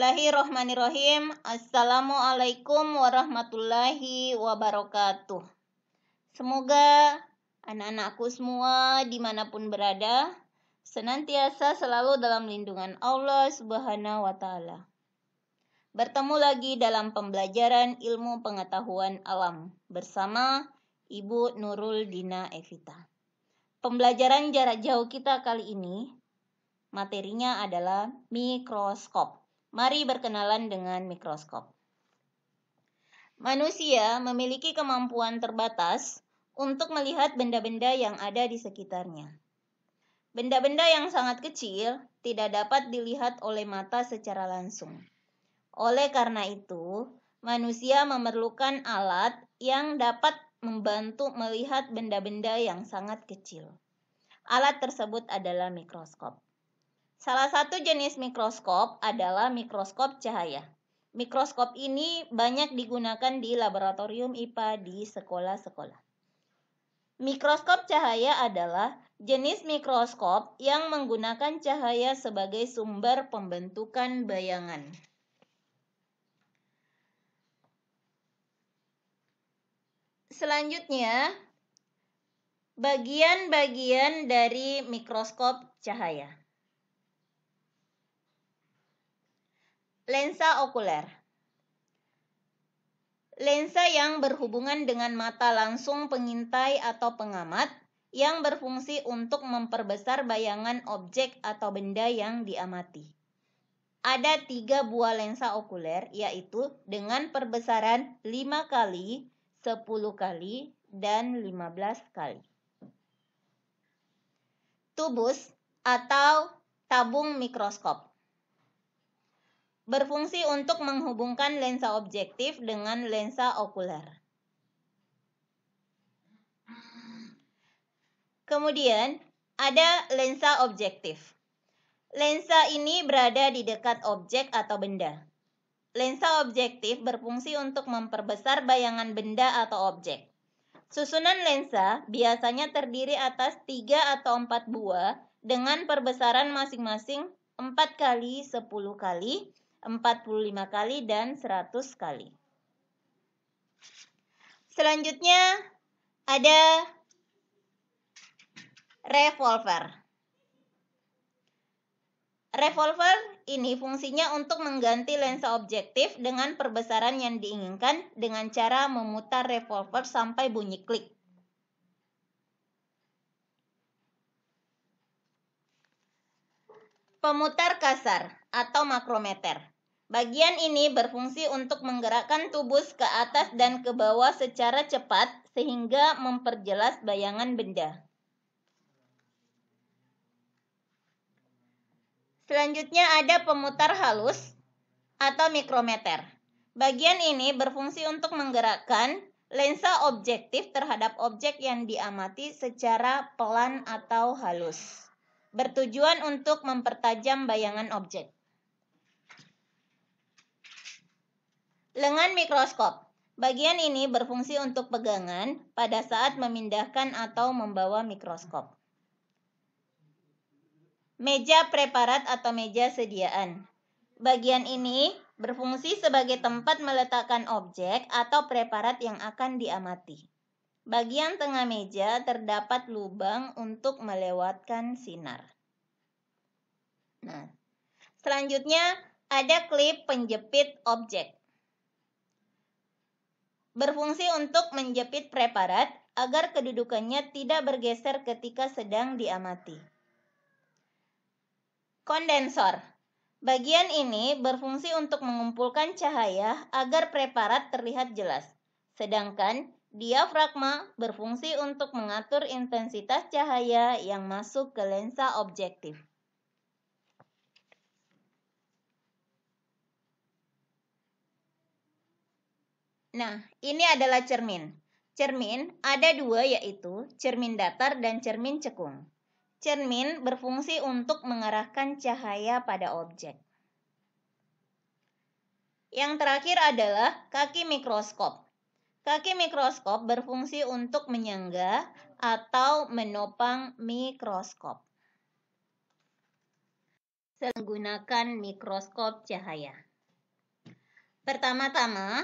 Bismillahirrahmanirrahim. Assalamualaikum warahmatullahi wabarakatuh. Semoga anak-anakku semua dimanapun berada senantiasa selalu dalam lindungan Allah Subhanahu wa Ta'ala. Bertemu lagi dalam pembelajaran ilmu pengetahuan alam bersama Ibu Nurul Dina Evita. Pembelajaran jarak jauh kita kali ini materinya adalah mikroskop. Mari berkenalan dengan mikroskop. Manusia memiliki kemampuan terbatas untuk melihat benda-benda yang ada di sekitarnya. Benda-benda yang sangat kecil tidak dapat dilihat oleh mata secara langsung. Oleh karena itu, manusia memerlukan alat yang dapat membantu melihat benda-benda yang sangat kecil. Alat tersebut adalah mikroskop. Salah satu jenis mikroskop adalah mikroskop cahaya. Mikroskop ini banyak digunakan di laboratorium IPA di sekolah-sekolah. Mikroskop cahaya adalah jenis mikroskop yang menggunakan cahaya sebagai sumber pembentukan bayangan. Selanjutnya, bagian-bagian dari mikroskop cahaya. Lensa okuler. Lensa yang berhubungan dengan mata langsung pengintai atau pengamat yang berfungsi untuk memperbesar bayangan objek atau benda yang diamati. Ada 3 buah lensa okuler, yaitu dengan perbesaran 5 kali, 10 kali, dan 15 kali. Tubus atau tabung mikroskop berfungsi untuk menghubungkan lensa objektif dengan lensa okuler. Kemudian, ada lensa objektif. Lensa ini berada di dekat objek atau benda. Lensa objektif berfungsi untuk memperbesar bayangan benda atau objek. Susunan lensa biasanya terdiri atas 3 atau 4 buah dengan perbesaran masing-masing 4 kali, 10 kali, 45 kali, dan 100 kali. Selanjutnya ada revolver. Revolver ini fungsinya untuk mengganti lensa objektif dengan perbesaran yang diinginkan dengan cara memutar revolver sampai bunyi klik. Pemutar kasar atau makrometer. Bagian ini berfungsi untuk menggerakkan tubus ke atas dan ke bawah secara cepat sehingga memperjelas bayangan benda. Selanjutnya ada pemutar halus atau mikrometer. Bagian ini berfungsi untuk menggerakkan lensa objektif terhadap objek yang diamati secara pelan atau halus, bertujuan untuk mempertajam bayangan objek. Lengan mikroskop. Bagian ini berfungsi untuk pegangan pada saat memindahkan atau membawa mikroskop. Meja preparat atau meja sediaan. Bagian ini berfungsi sebagai tempat meletakkan objek atau preparat yang akan diamati. Bagian tengah meja terdapat lubang untuk melewatkan sinar. Nah, selanjutnya ada klip penjepit objek. Berfungsi untuk menjepit preparat agar kedudukannya tidak bergeser ketika sedang diamati. Kondensor. Bagian ini berfungsi untuk mengumpulkan cahaya agar preparat terlihat jelas. Sedangkan diafragma berfungsi untuk mengatur intensitas cahaya yang masuk ke lensa objektif. Nah, ini adalah cermin. Cermin ada 2, yaitu cermin datar dan cermin cekung. Cermin berfungsi untuk mengarahkan cahaya pada objek. Yang terakhir adalah kaki mikroskop. Kaki mikroskop berfungsi untuk menyangga atau menopang mikroskop. Menggunakan mikroskop cahaya. Pertama-tama,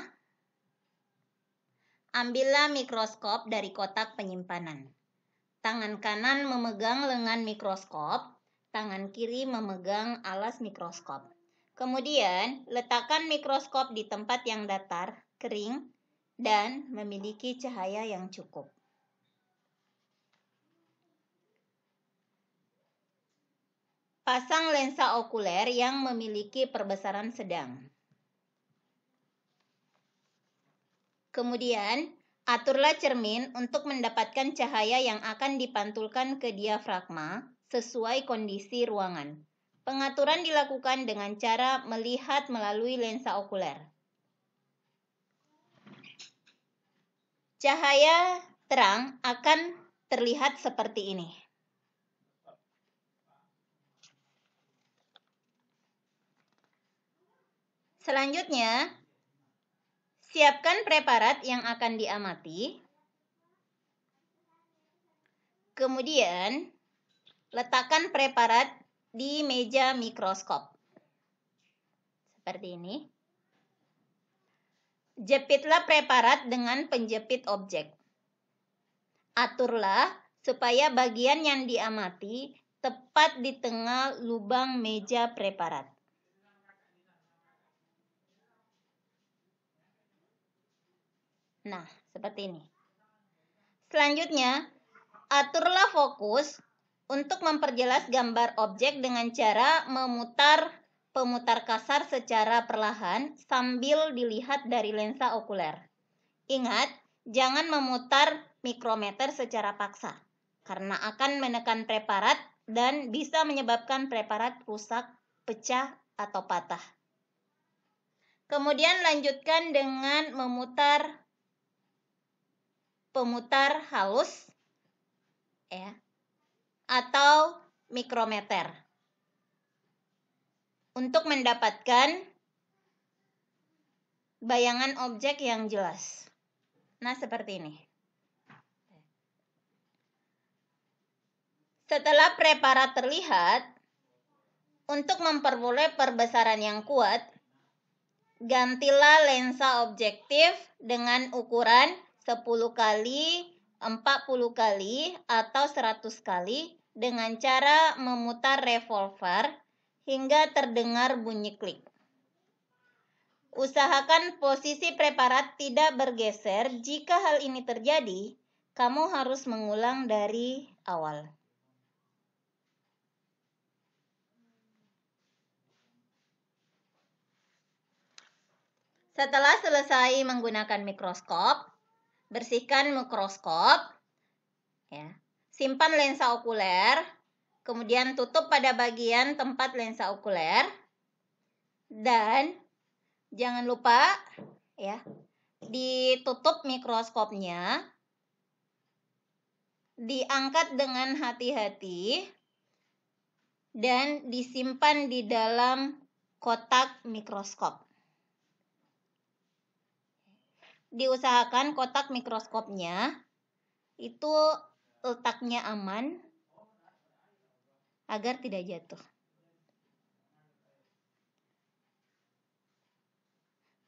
ambillah mikroskop dari kotak penyimpanan. Tangan kanan memegang lengan mikroskop, tangan kiri memegang alas mikroskop. Kemudian, letakkan mikroskop di tempat yang datar, kering, dan memiliki cahaya yang cukup. Pasang lensa okuler yang memiliki perbesaran sedang. Kemudian, aturlah cermin untuk mendapatkan cahaya yang akan dipantulkan ke diafragma sesuai kondisi ruangan. Pengaturan dilakukan dengan cara melihat melalui lensa okuler. Cahaya terang akan terlihat seperti ini. Selanjutnya, siapkan preparat yang akan diamati. Kemudian, letakkan preparat di meja mikroskop. Seperti ini. Jepitlah preparat dengan penjepit objek. Aturlah supaya bagian yang diamati tepat di tengah lubang meja preparat. Nah, seperti ini. Selanjutnya, aturlah fokus untuk memperjelas gambar objek dengan cara memutar pemutar kasar secara perlahan sambil dilihat dari lensa okuler. Ingat, jangan memutar mikrometer secara paksa, karena akan menekan preparat dan bisa menyebabkan preparat rusak, pecah, atau patah. Kemudian lanjutkan dengan memutar pemutar halus ya, atau mikrometer untuk mendapatkan bayangan objek yang jelas. Nah, seperti ini. Setelah preparat terlihat, untuk memperoleh perbesaran yang kuat, gantilah lensa objektif dengan ukuran 10 kali 40 kali atau 100 kali dengan cara memutar revolver hingga terdengar bunyi klik. Usahakan posisi preparat tidak bergeser. Jika hal ini terjadi, kamu harus mengulang dari awal. Setelah selesai menggunakan mikroskop, bersihkan mikroskop, ya. Simpan lensa okuler, kemudian tutup pada bagian tempat lensa okuler, dan jangan lupa ya, ditutup mikroskopnya, diangkat dengan hati-hati, dan disimpan di dalam kotak mikroskop. Diusahakan kotak mikroskopnya itu letaknya aman agar tidak jatuh.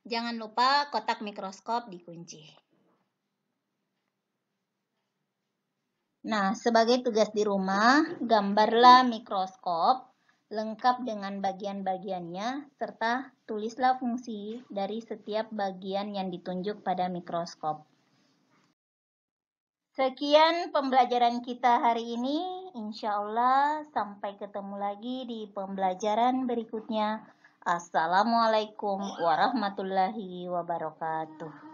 Jangan lupa kotak mikroskop dikunci. Nah, sebagai tugas di rumah, gambarlah mikroskop lengkap dengan bagian-bagiannya, serta tulislah fungsi dari setiap bagian yang ditunjuk pada mikroskop. Sekian pembelajaran kita hari ini. Insya Allah sampai ketemu lagi di pembelajaran berikutnya. Assalamualaikum warahmatullahi wabarakatuh.